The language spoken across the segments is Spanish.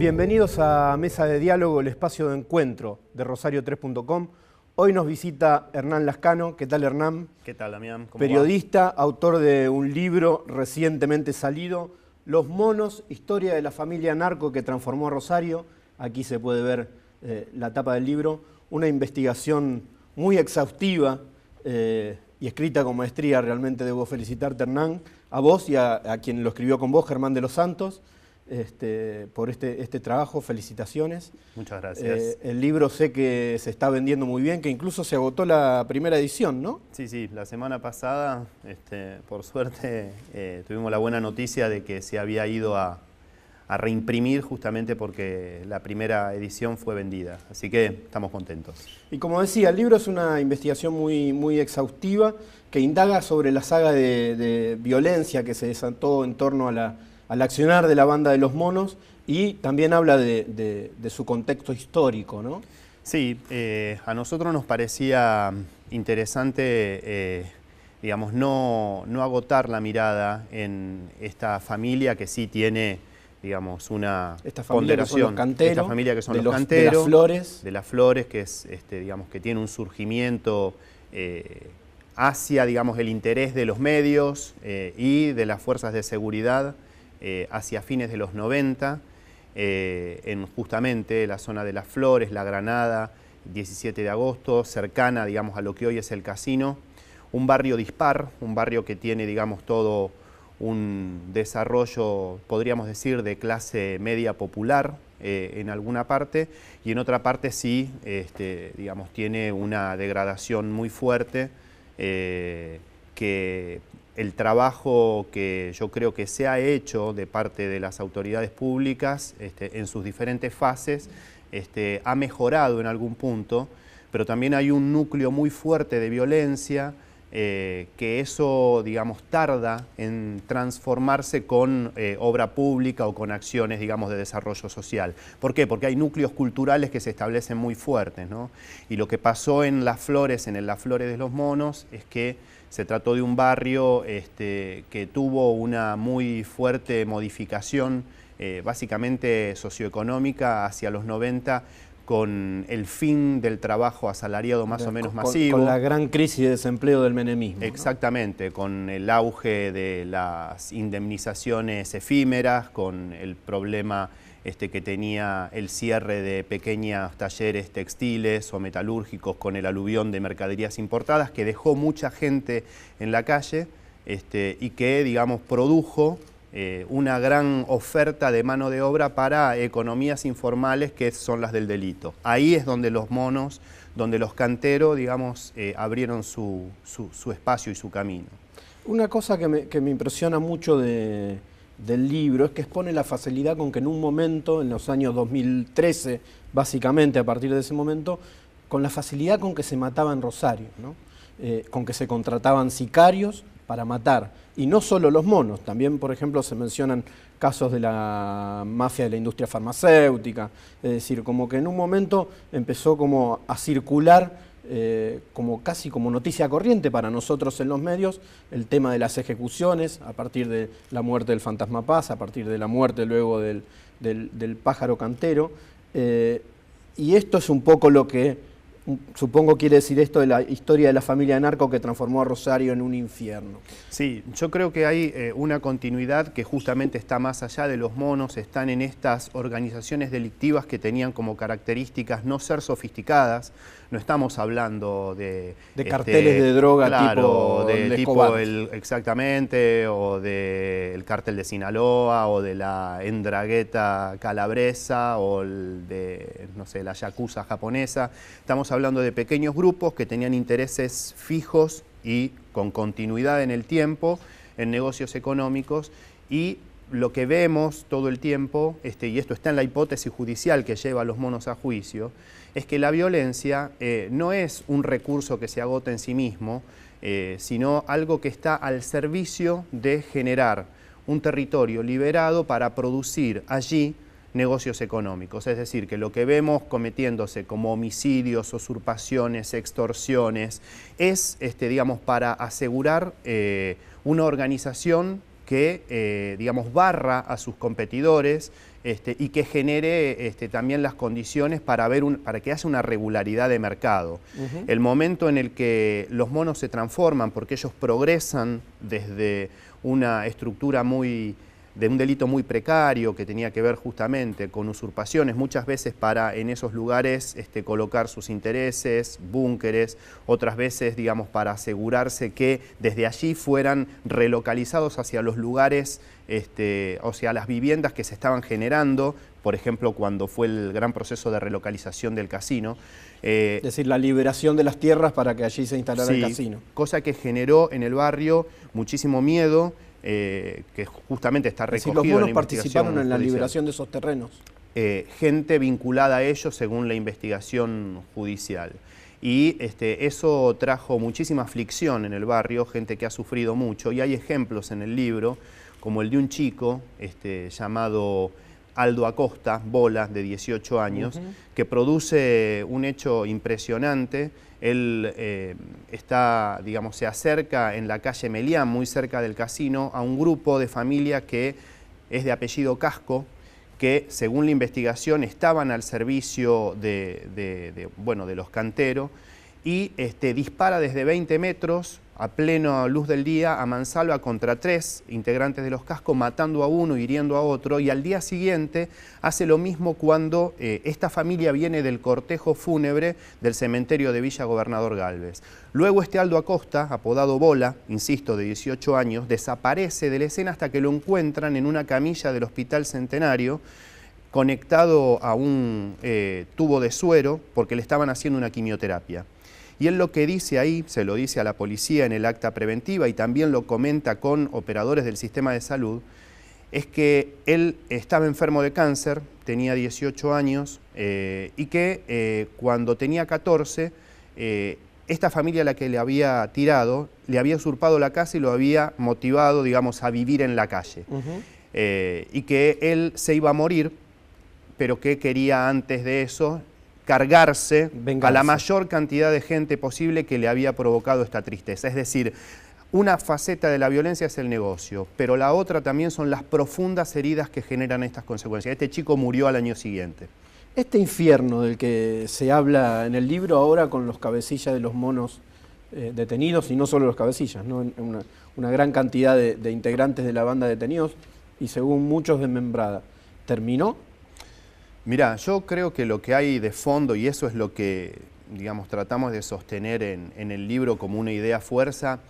Bienvenidos a Mesa de Diálogo, el espacio de encuentro de Rosario3.com. Hoy nos visita Hernán Lascano. ¿Qué tal, Hernán? ¿Qué tal, Damián? ¿Cómo Periodista, autor de un libro recientemente salido, Los monos, historia de la familia narco que transformó a Rosario. Aquí se puede ver la tapa del libro. Una investigación muy exhaustiva y escrita con maestría. Realmente debo felicitarte, Hernán, a vos y a quien lo escribió con vos, Germán de los Santos. Por este trabajo, felicitaciones. Muchas gracias. El libro sé que se está vendiendo muy bien, que incluso se agotó la primera edición, ¿no? Sí, la semana pasada, por suerte, tuvimos la buena noticia de que se había ido a reimprimir justamente porque la primera edición fue vendida. Así que estamos contentos. Y como decía, el libro es una investigación muy exhaustiva que indaga sobre la saga de violencia que se desató en torno al accionar de la banda de los monos y también habla de su contexto histórico, ¿no? Sí, a nosotros nos parecía interesante, digamos, no agotar la mirada en esta familia que sí tiene, digamos, una ponderación. Esta familia que son los canteros, de las flores, que es, digamos, que tiene un surgimiento hacia, digamos, el interés de los medios y de las fuerzas de seguridad hacia fines de los 90, en justamente la zona de las Flores, La Granada, 17 de agosto, cercana, digamos, a lo que hoy es el casino. Un barrio dispar, un barrio que tiene, digamos, todo un desarrollo, podríamos decir, de clase media popular en alguna parte, y en otra parte sí, digamos, tiene una degradación muy fuerte que el trabajo que yo creo que se ha hecho de parte de las autoridades públicas en sus diferentes fases ha mejorado en algún punto, pero también hay un núcleo muy fuerte de violencia que eso, digamos, tarda en transformarse con obra pública o con acciones, digamos, de desarrollo social. ¿Por qué? Porque hay núcleos culturales que se establecen muy fuertes, ¿no? Y lo que pasó en Las Flores, en Las Flores de los Monos, es que se trató de un barrio que tuvo una muy fuerte modificación, básicamente socioeconómica, hacia los 90, con el fin del trabajo asalariado más o menos masivo. Con la gran crisis de desempleo del menemismo. Exactamente, ¿no? Con el auge de las indemnizaciones efímeras, con el problema que tenía el cierre de pequeños talleres textiles o metalúrgicos, con el aluvión de mercaderías importadas, que dejó mucha gente en la calle y que, digamos, produjo una gran oferta de mano de obra para economías informales que son las del delito. Ahí es donde los monos, donde los canteros, digamos, abrieron su espacio y su camino. Una cosa que me impresiona mucho del libro es que expone la facilidad con que en un momento, en los años 2013, básicamente a partir de ese momento, con la facilidad con que se mataba en Rosario, ¿no? Con que se contrataban sicarios para matar. Y no solo los monos, también, por ejemplo, se mencionan casos de la mafia de la industria farmacéutica. Es decir, como que en un momento empezó como a circular como casi como noticia corriente para nosotros en los medios el tema de las ejecuciones a partir de la muerte del Fantasma Paz, a partir de la muerte luego del pájaro cantero. Y esto es un poco lo que supongo quiere decir esto de la historia de la familia narco que transformó a Rosario en un infierno. Sí, yo creo que hay una continuidad que justamente está más allá de los monos, están en estas organizaciones delictivas que tenían como características no ser sofisticadas. No estamos hablando de carteles de droga, claro, exactamente, o del cártel de Sinaloa, o de la Ndrangheta calabresa, o de, no sé, la yakuza japonesa. Estamos hablando de pequeños grupos que tenían intereses fijos y con continuidad en el tiempo, en negocios económicos, y lo que vemos todo el tiempo, y esto está en la hipótesis judicial que lleva a los monos a juicio, es que la violencia no es un recurso que se agota en sí mismo, sino algo que está al servicio de generar un territorio liberado para producir allí negocios económicos. Es decir, que lo que vemos cometiéndose como homicidios, usurpaciones, extorsiones, es, digamos, para asegurar una organización que, digamos, barra a sus competidores y que genere también las condiciones para que haya una regularidad de mercado. El momento en el que los monos se transforman, porque ellos progresan desde una estructura de un delito muy precario que tenía que ver justamente con usurpaciones, muchas veces para en esos lugares colocar sus intereses, búnkeres, otras veces, digamos, para asegurarse que desde allí fueran relocalizados hacia los lugares, o sea, las viviendas que se estaban generando, por ejemplo, cuando fue el gran proceso de relocalización del casino. Es decir, la liberación de las tierras para que allí se instalara el casino. Cosa que generó en el barrio muchísimo miedo, que justamente está recogido en la investigación. Los monos participaron en la liberación de esos terrenos. Gente vinculada a ellos según la investigación judicial. Y eso trajo muchísima aflicción en el barrio, gente que ha sufrido mucho, y hay ejemplos en el libro, como el de un chico llamado Aldo Acosta, Bola, de 18 años, que produce un hecho impresionante. Él digamos, se acerca en la calle Melián, muy cerca del casino, a un grupo de familia que es de apellido Casco, que según la investigación estaban al servicio de los canteros, y dispara desde 20 metros a plena luz del día a mansalva contra 3 integrantes de los Cascos, matando a uno, hiriendo a otro, y al día siguiente hace lo mismo cuando esta familia viene del cortejo fúnebre del cementerio de Villa Gobernador Galvez. Luego Aldo Acosta, apodado Bola, insisto, de 18 años, desaparece de la escena hasta que lo encuentran en una camilla del Hospital Centenario, conectado a un tubo de suero porque le estaban haciendo una quimioterapia. Y él lo que dice ahí, se lo dice a la policía en el acta preventiva y también lo comenta con operadores del sistema de salud, es que él estaba enfermo de cáncer, tenía 18 años y que cuando tenía 14, esta familia a la que le había tirado, le había usurpado la casa y lo había motivado, digamos, a vivir en la calle. Y que él se iba a morir, pero que quería antes de eso cargarse a la mayor cantidad de gente posible que le había provocado esta tristeza. Es decir, una faceta de la violencia es el negocio, pero la otra también son las profundas heridas que generan estas consecuencias. Este chico murió al año siguiente. Este infierno del que se habla en el libro ahora con los cabecillas de los monos detenidos, y no solo los cabecillas, ¿no? Una gran cantidad de integrantes de la banda detenidos y según muchos desmembrada, ¿terminó? Mirá, yo creo que lo que hay de fondo, y eso es lo que, digamos, tratamos de sostener en el libro como una idea fuerza,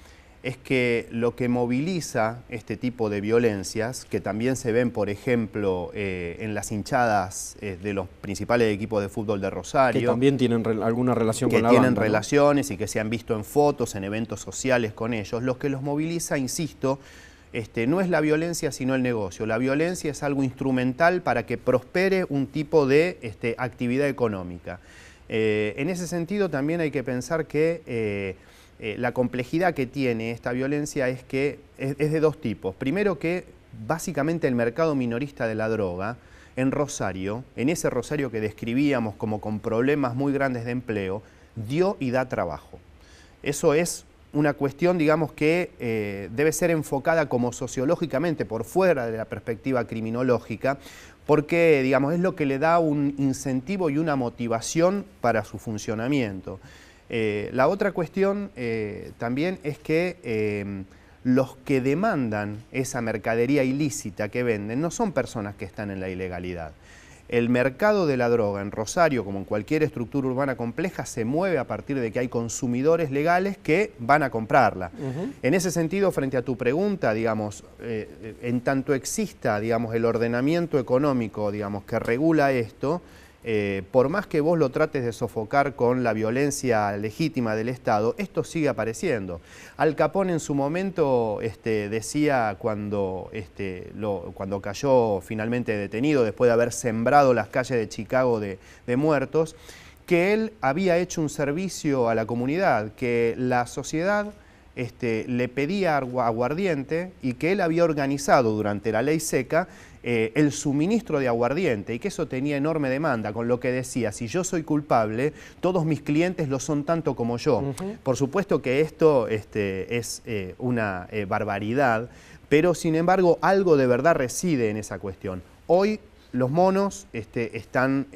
es que lo que moviliza este tipo de violencias, que también se ven, por ejemplo, en las hinchadas de los principales equipos de fútbol de Rosario. Que también tienen alguna relación con la banda. Que tienen relaciones, ¿no? Y que se han visto en fotos, en eventos sociales con ellos. Lo que los moviliza, insisto, no es la violencia sino el negocio. La violencia es algo instrumental para que prospere un tipo de actividad económica. En ese sentido también hay que pensar que la complejidad que tiene esta violencia es que es de dos tipos. Primero, que básicamente el mercado minorista de la droga en Rosario, en ese Rosario que describíamos como con problemas muy grandes de empleo, dio y da trabajo. Eso es una cuestión, digamos, que debe ser enfocada como sociológicamente por fuera de la perspectiva criminológica, porque, digamos, es lo que le da un incentivo y una motivación para su funcionamiento. La otra cuestión también es que los que demandan esa mercadería ilícita que venden no son personas que están en la ilegalidad. El mercado de la droga en Rosario, como en cualquier estructura urbana compleja, se mueve a partir de que hay consumidores legales que van a comprarla. En ese sentido, frente a tu pregunta, digamos, en tanto exista, digamos, el ordenamiento económico, digamos, que regula esto, por más que vos lo trates de sofocar con la violencia legítima del Estado, esto sigue apareciendo. Al Capone en su momento decía cuando cayó finalmente detenido, después de haber sembrado las calles de Chicago de muertos, que él había hecho un servicio a la comunidad, que la sociedad le pedía aguardiente y que él había organizado durante la ley seca el suministro de aguardiente y que eso tenía enorme demanda, con lo que decía, si yo soy culpable, todos mis clientes lo son tanto como yo. Por supuesto que esto es una barbaridad, pero sin embargo algo de verdad reside en esa cuestión. Hoy los monos están,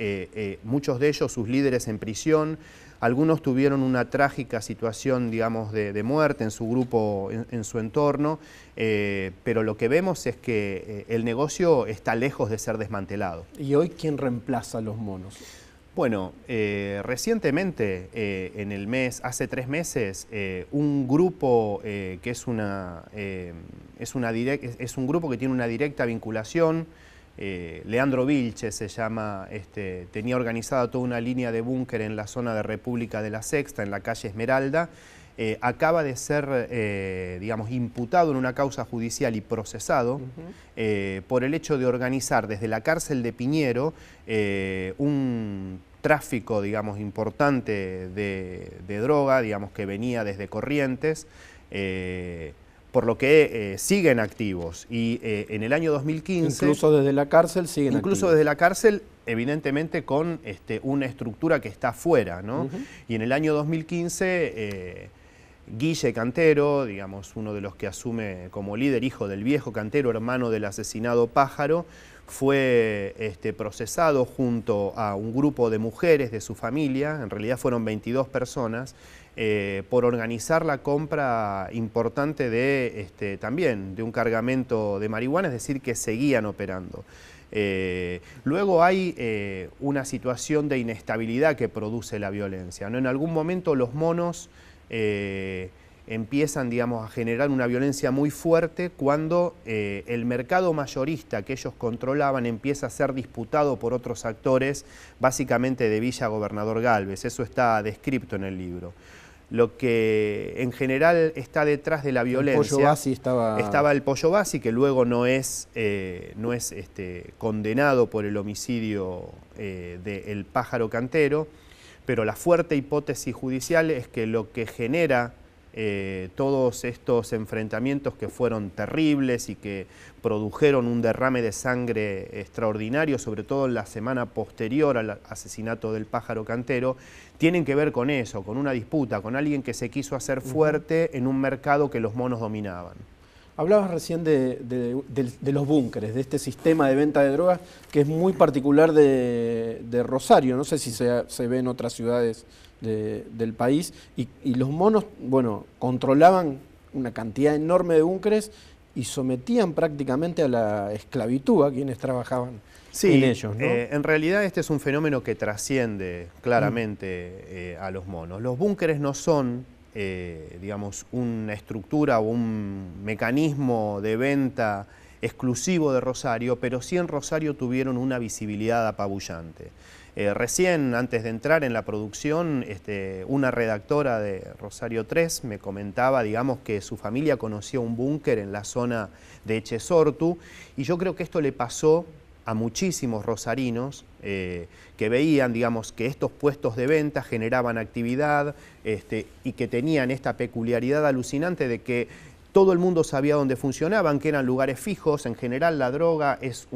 muchos de ellos, sus líderes en prisión. Algunos tuvieron una trágica situación, digamos, de muerte en su grupo, en su entorno, pero lo que vemos es que el negocio está lejos de ser desmantelado. ¿Y hoy quién reemplaza a los monos? Bueno, recientemente, hace 3 meses, un grupo que es un grupo que tiene una directa vinculación. Leandro Vilche se llama, tenía organizada toda una línea de búnker en la zona de República de la Sexta, en la calle Esmeralda. Acaba de ser, digamos, imputado en una causa judicial y procesado por el hecho de organizar desde la cárcel de Piñero un tráfico, digamos, importante de droga, digamos, que venía desde Corrientes, por lo que siguen activos. Y en el año 2015... Incluso desde la cárcel siguen activos. Incluso desde la cárcel, evidentemente con una estructura que está afuera, ¿no? Y en el año 2015, Guille Cantero, digamos, uno de los que asume como líder, hijo del viejo Cantero, hermano del asesinado Pájaro, fue procesado junto a un grupo de mujeres de su familia, en realidad fueron 22 personas, por organizar la compra importante también de un cargamento de marihuana, es decir, que seguían operando. Luego hay una situación de inestabilidad que produce la violencia, ¿no? En algún momento los monos empiezan, digamos, a generar una violencia muy fuerte cuando el mercado mayorista que ellos controlaban empieza a ser disputado por otros actores, básicamente de Villa Gobernador Galvez. Eso está descrito en el libro. Lo que en general está detrás de la violencia... El Pollo Bassi estaba el Pollo Bassi, que luego no es condenado por el homicidio del Pájaro Cantero, pero la fuerte hipótesis judicial es que lo que genera todos estos enfrentamientos, que fueron terribles y que produjeron un derrame de sangre extraordinario, sobre todo en la semana posterior al asesinato del Pájaro Cantero, tienen que ver con eso, con una disputa, con alguien que se quiso hacer fuerte en un mercado que los monos dominaban. Hablabas recién de los búnkeres, de este sistema de venta de drogas que es muy particular de Rosario. No sé si se ve en otras ciudades del país. Y los monos, bueno, controlaban una cantidad enorme de búnkeres y sometían prácticamente a la esclavitud a quienes trabajaban en ellos, ¿no? En realidad este es un fenómeno que trasciende claramente a los monos. Los búnkeres no son... digamos, una estructura o un mecanismo de venta exclusivo de Rosario, pero sí en Rosario tuvieron una visibilidad apabullante. Recién, antes de entrar en la producción, una redactora de Rosario 3 me comentaba, digamos, que su familia conocía un búnker en la zona de Echesortu, y yo creo que esto le pasó a muchísimos rosarinos que veían, digamos, que estos puestos de venta generaban actividad y que tenían esta peculiaridad alucinante de que todo el mundo sabía dónde funcionaban, que eran lugares fijos. En general la droga es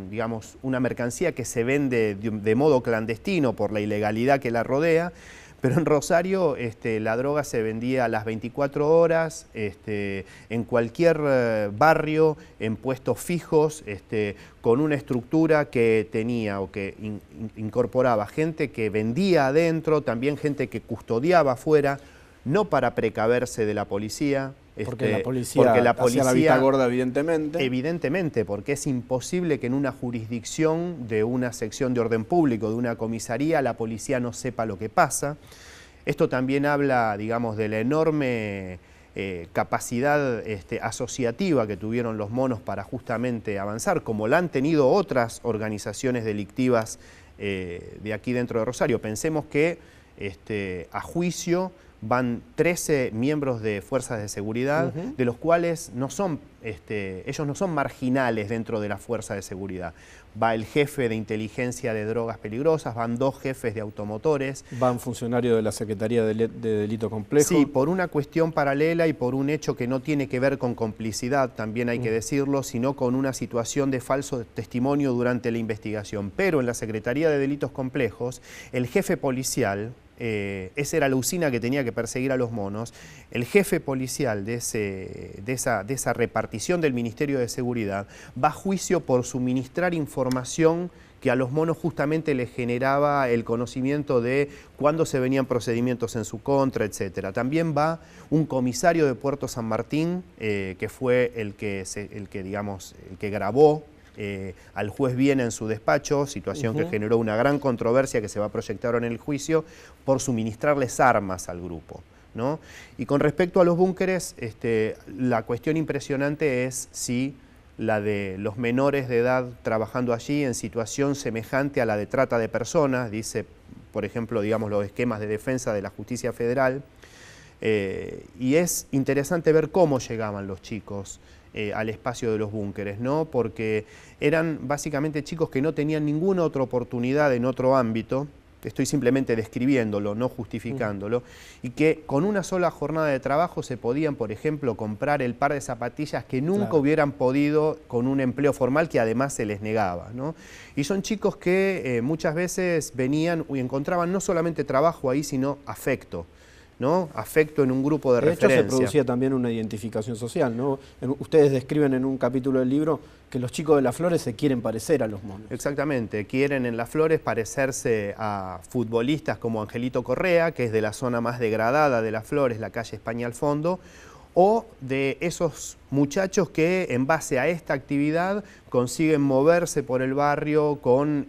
digamos, una mercancía que se vende de modo clandestino por la ilegalidad que la rodea. Pero en Rosario la droga se vendía a las 24 horas, en cualquier barrio, en puestos fijos, con una estructura que tenía o que incorporaba gente que vendía adentro, también gente que custodiaba afuera, no para precaverse de la policía. Porque la policía hacía la vista gorda, evidentemente. Evidentemente, porque es imposible que en una jurisdicción de una sección de orden público, de una comisaría, la policía no sepa lo que pasa. Esto también habla, digamos, de la enorme capacidad asociativa que tuvieron los monos para justamente avanzar, como la han tenido otras organizaciones delictivas de aquí dentro de Rosario. Pensemos que a juicio van 13 miembros de fuerzas de seguridad, de los cuales no son, ellos no son marginales dentro de la fuerza de seguridad. Va el jefe de inteligencia de drogas peligrosas, van 2 jefes de automotores. Van funcionarios de la Secretaría de Delito Complejo. Sí, por una cuestión paralela y por un hecho que no tiene que ver con complicidad, también hay que decirlo, sino con una situación de falso testimonio durante la investigación. Pero en la Secretaría de Delitos Complejos, el jefe policial, esa era la usina que tenía que perseguir a los monos, el jefe policial de esa repartición del Ministerio de Seguridad va a juicio por suministrar información que a los monos justamente les generaba el conocimiento de cuándo se venían procedimientos en su contra, etc. También va un comisario de Puerto San Martín, que fue el que grabó al juez Viena en su despacho, situación que generó una gran controversia que se va a proyectar en el juicio, por suministrarles armas al grupo, ¿no? Y con respecto a los búnkeres, la cuestión impresionante es si la de los menores de edad trabajando allí en situación semejante a la de trata de personas, dice, por ejemplo, digamos, los esquemas de defensa de la justicia federal, y es interesante ver cómo llegaban los chicos al espacio de los búnkeres, ¿no? Porque eran básicamente chicos que no tenían ninguna otra oportunidad en otro ámbito, estoy simplemente describiéndolo, no justificándolo, y que con una sola jornada de trabajo se podían, por ejemplo, comprar el par de zapatillas que nunca hubieran podido con un empleo formal que además se les negaba, ¿no? Y son chicos que muchas veces venían y encontraban no solamente trabajo ahí, sino afecto, ¿no? Afecto en un grupo de referencia. De hecho, se producía también una identificación social, ¿no? Ustedes describen en un capítulo del libro que los chicos de Las Flores se quieren parecer a los monos. Exactamente, quieren en Las Flores parecerse a futbolistas como Angelito Correa, que es de la zona más degradada de Las Flores, la calle España al fondo, o de esos muchachos que en base a esta actividad consiguen moverse por el barrio con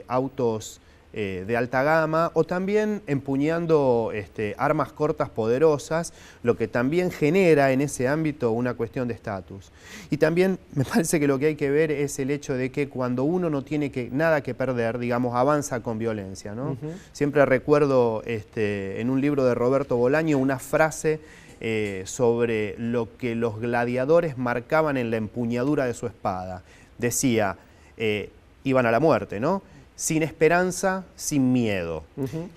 autos de alta gama, o también empuñando armas cortas poderosas, lo que también genera en ese ámbito una cuestión de estatus. Y también me parece que lo que hay que ver es el hecho de que cuando uno no tiene nada que perder, digamos, avanza con violencia, ¿no? Siempre recuerdo en un libro de Roberto Bolaño una frase sobre lo que los gladiadores marcaban en la empuñadura de su espada. Decía, iban a la muerte, ¿no? Sin esperanza, sin miedo.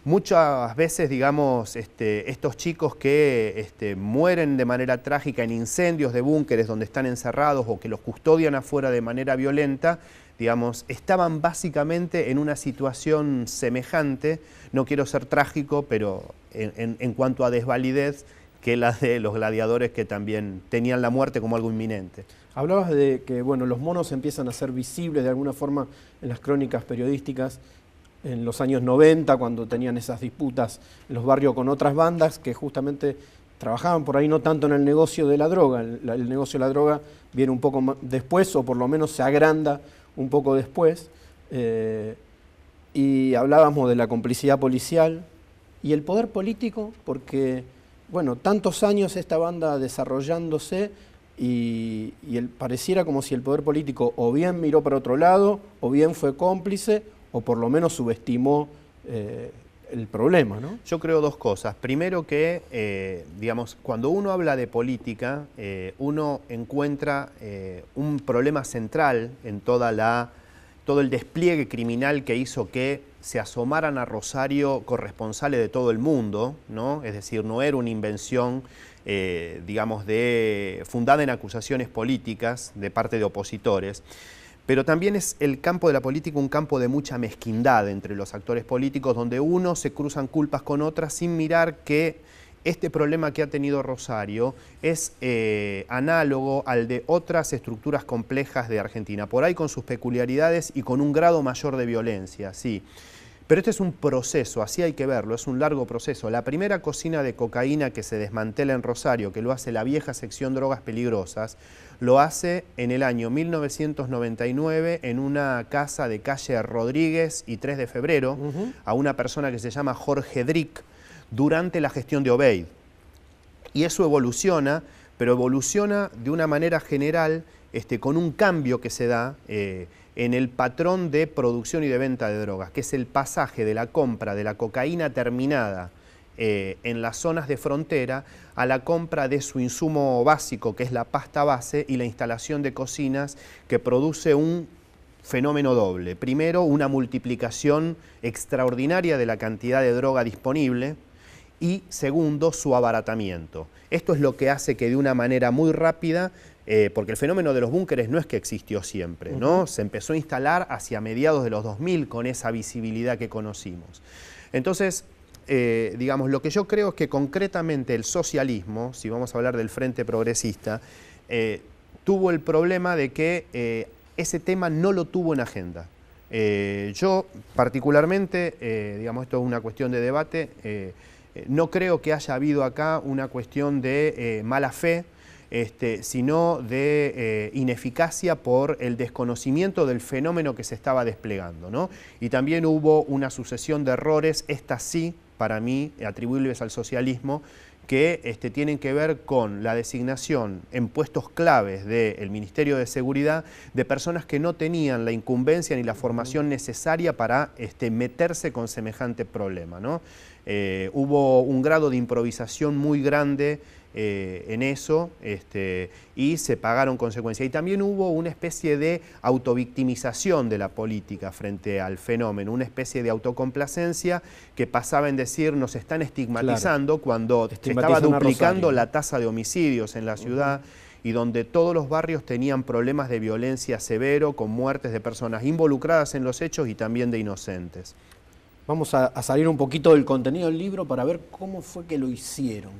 Muchas veces, digamos, estos chicos que mueren de manera trágica en incendios de búnkeres donde están encerrados o que los custodian afuera de manera violenta, digamos, estaban básicamente en una situación semejante, no quiero ser trágico, pero en cuanto a desvalidez, que la de los gladiadores que también tenían la muerte como algo inminente. Hablabas de que bueno, los monos empiezan a ser visibles de alguna forma en las crónicas periodísticas en los años 90, cuando tenían esas disputas en los barrios con otras bandas que justamente trabajaban por ahí no tanto en el negocio de la droga. El negocio de la droga viene un poco después, o por lo menos se agranda un poco después. Y hablábamos de la complicidad policial y el poder político, porque bueno, tantos años esta banda desarrollándose y pareciera como si el poder político o bien miró para otro lado, o bien fue cómplice, o por lo menos subestimó el problema, ¿no? Yo creo dos cosas. Primero que, digamos, cuando uno habla de política, uno encuentra un problema central en todo el despliegue criminal que hizo que se asomaran a Rosario corresponsales de todo el mundo, ¿no? Es decir, no era una invención, digamos, fundada en acusaciones políticas de parte de opositores, pero también es el campo de la política un campo de mucha mezquindad entre los actores políticos, donde unos se cruzan culpas con otras sin mirar que este problema que ha tenido Rosario es análogo al de otras estructuras complejas de Argentina, por ahí con sus peculiaridades y con un grado mayor de violencia, sí. Pero este es un proceso, así hay que verlo, es un largo proceso. La primera cocina de cocaína que se desmantela en Rosario, que lo hace la vieja sección Drogas Peligrosas, lo hace en el año 1999 en una casa de calle Rodríguez y 3 de Febrero, a una persona que se llama Jorge Drick, durante la gestión de Obeid. Y eso evoluciona, pero evoluciona de una manera general con un cambio que se da en el patrón de producción y de venta de drogas, que es el pasaje de la compra de la cocaína terminada en las zonas de frontera a la compra de su insumo básico, que es la pasta base, y la instalación de cocinas que produce un fenómeno doble. Primero, una multiplicación extraordinaria de la cantidad de droga disponible, y segundo, su abaratamiento. Esto es lo que hace que de una manera muy rápida, porque el fenómeno de los búnkeres no es que existió siempre, ¿no? Se empezó a instalar hacia mediados de los 2000 con esa visibilidad que conocimos. Entonces, digamos, lo que yo creo es que concretamente el socialismo, si vamos a hablar del Frente Progresista, tuvo el problema de que ese tema no lo tuvo en agenda. Yo particularmente, digamos, esto es una cuestión de debate, no creo que haya habido acá una cuestión de mala fe, sino de ineficacia por el desconocimiento del fenómeno que se estaba desplegando, ¿no? Y también hubo una sucesión de errores, estas sí, para mí, atribuibles al socialismo, que tienen que ver con la designación en puestos claves del Ministerio de Seguridad de personas que no tenían la incumbencia ni la formación necesaria para meterse con semejante problema, ¿no? Hubo un grado de improvisación muy grande en eso, y se pagaron consecuencias. Y también hubo una especie de autovictimización de la política frente al fenómeno, una especie de autocomplacencia que pasaba en decir nos están estigmatizando, claro, cuando se estaba duplicando la tasa de homicidios en la ciudad, y donde todos los barrios tenían problemas de violencia severo, con muertes de personas involucradas en los hechos y también de inocentes. Vamos a salir un poquito del contenido del libro para ver cómo fue que lo hicieron.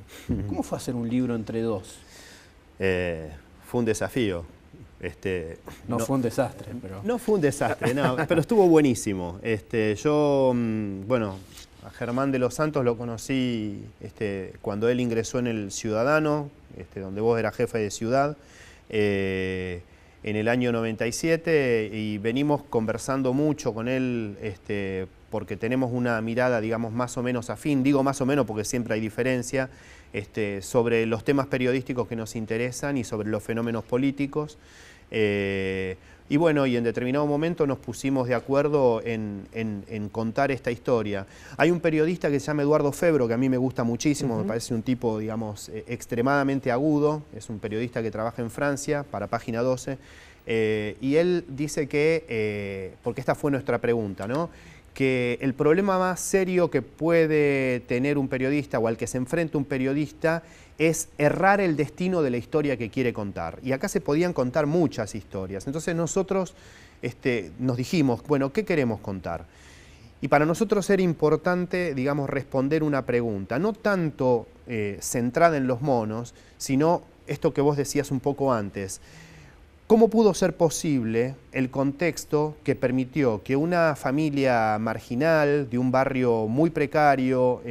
¿Cómo fue hacer un libro entre dos? Fue un desafío. No fue un desastre, pero... No fue un desastre, no, pero estuvo buenísimo. Yo, bueno, a Germán de los Santos lo conocí cuando él ingresó en El Ciudadano, donde vos eras jefe de ciudad, en el año 97, y venimos conversando mucho con él, porque tenemos una mirada, digamos, más o menos afín, digo más o menos porque siempre hay diferencia, sobre los temas periodísticos que nos interesan y sobre los fenómenos políticos. Y bueno, y en determinado momento nos pusimos de acuerdo en contar esta historia. Hay un periodista que se llama Eduardo Febro, que a mí me gusta muchísimo, me parece un tipo, digamos, extremadamente agudo, es un periodista que trabaja en Francia para Página 12, y él dice que, porque esta fue nuestra pregunta, ¿no?, que el problema más serio que puede tener un periodista o al que se enfrenta un periodista es errar el destino de la historia que quiere contar. Y acá se podían contar muchas historias. Entonces nosotros nos dijimos, bueno, ¿qué queremos contar? Y para nosotros era importante, digamos, responder una pregunta, no tanto centrada en los monos, sino esto que vos decías un poco antes. ¿Cómo pudo ser posible el contexto que permitió que una familia marginal de un barrio muy precario,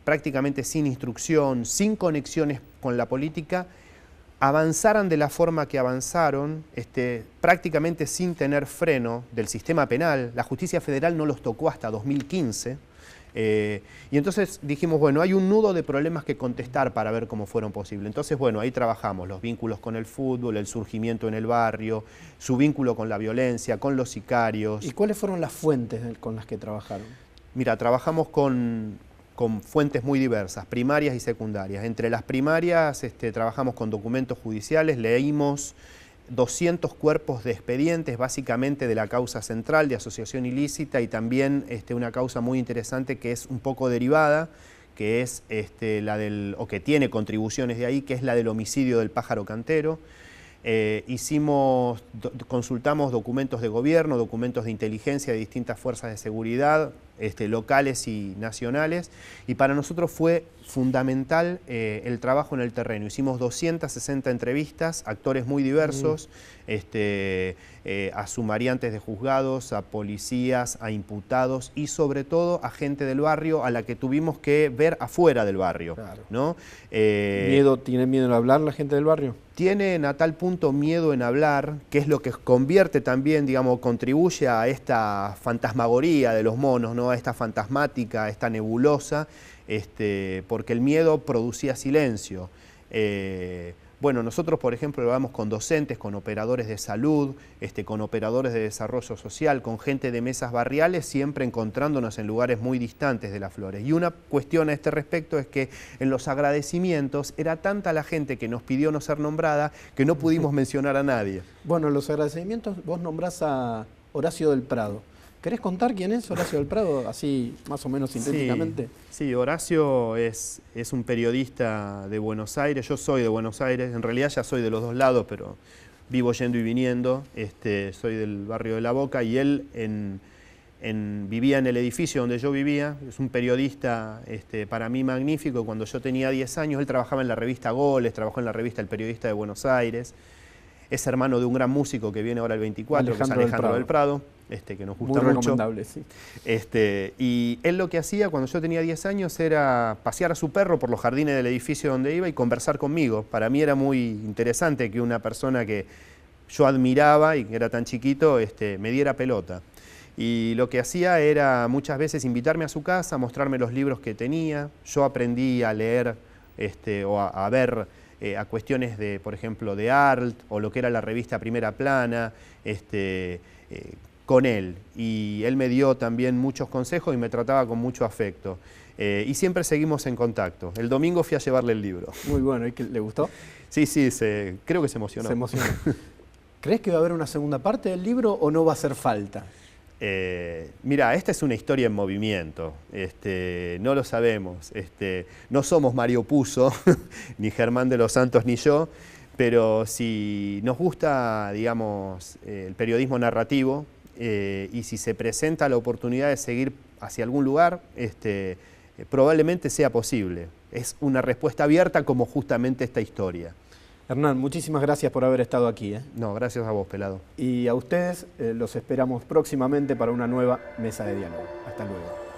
prácticamente sin instrucción, sin conexiones con la política, avanzaran de la forma que avanzaron, prácticamente sin tener freno del sistema penal? La justicia federal no los tocó hasta 2015. Y entonces dijimos, bueno, hay un nudo de problemas que contestar para ver cómo fueron posibles. Entonces, bueno, ahí trabajamos los vínculos con el fútbol, el surgimiento en el barrio, su vínculo con la violencia, con los sicarios. ¿Y cuáles fueron las fuentes con las que trabajaron? Mira, trabajamos con fuentes muy diversas, primarias y secundarias. Entre las primarias trabajamos con documentos judiciales, leímos 200 cuerpos de expedientes, básicamente de la causa central de asociación ilícita, y también una causa muy interesante que es un poco derivada, que es la del, o que tiene contribuciones de ahí, que es la del homicidio del pájaro cantero. Consultamos documentos de gobierno, documentos de inteligencia de distintas fuerzas de seguridad, locales y nacionales, y para nosotros fue fundamental el trabajo en el terreno. Hicimos 260 entrevistas, actores muy diversos, a sumariantes de juzgados, a policías, a imputados y sobre todo a gente del barrio a la que tuvimos que ver afuera del barrio, claro, ¿no? ¿Tiene miedo en hablar la gente del barrio? Tienen a tal punto miedo en hablar, que es lo que convierte también, digamos, contribuye a esta fantasmagoría de los monos, ¿no?, a esta fantasmática, a esta nebulosa, porque el miedo producía silencio. Bueno, nosotros, por ejemplo, lo vamos con docentes, con operadores de salud, con operadores de desarrollo social, con gente de mesas barriales, siempre encontrándonos en lugares muy distantes de Las Flores. Y una cuestión a este respecto es que en los agradecimientos era tanta la gente que nos pidió no ser nombrada que no pudimos mencionar a nadie. Bueno, los agradecimientos, vos nombrás a Horacio del Prado. ¿Querés contar quién es Horacio del Prado, así más o menos sintéticamente? Sí, Horacio es un periodista de Buenos Aires. Yo soy de Buenos Aires, en realidad ya soy de los dos lados, pero vivo yendo y viniendo. Soy del barrio de La Boca y él vivía en el edificio donde yo vivía. Es un periodista para mí magnífico. Cuando yo tenía 10 años, él trabajaba en la revista Goles, trabajó en la revista El Periodista de Buenos Aires. Es hermano de un gran músico que viene ahora el 24, que es Alejandro del Prado, que nos gusta muy mucho. Recomendable, sí. Y él lo que hacía cuando yo tenía 10 años era pasear a su perro por los jardines del edificio donde iba y conversar conmigo. Para mí era muy interesante que una persona que yo admiraba y que era tan chiquito me diera pelota. Y lo que hacía era muchas veces invitarme a su casa, mostrarme los libros que tenía. Yo aprendí a leer o a ver a cuestiones de, por ejemplo, de Arlt o lo que era la revista Primera Plana, con él. Y él me dio también muchos consejos y me trataba con mucho afecto. Y siempre seguimos en contacto. El domingo fui a llevarle el libro. Muy bueno, ¿y le gustó? Sí, creo que se emocionó. Se emocionó. ¿Crees que va a haber una segunda parte del libro o no va a hacer falta? Mira, esta es una historia en movimiento, no lo sabemos, no somos Mario Puzo, ni Germán de los Santos, ni yo, pero si nos gusta, digamos, el periodismo narrativo y si se presenta la oportunidad de seguir hacia algún lugar, probablemente sea posible. Es una respuesta abierta como justamente esta historia. Hernán, muchísimas gracias por haber estado aquí. No, gracias a vos, Pelado. Y a ustedes los esperamos próximamente para una nueva mesa de diálogo. Hasta luego.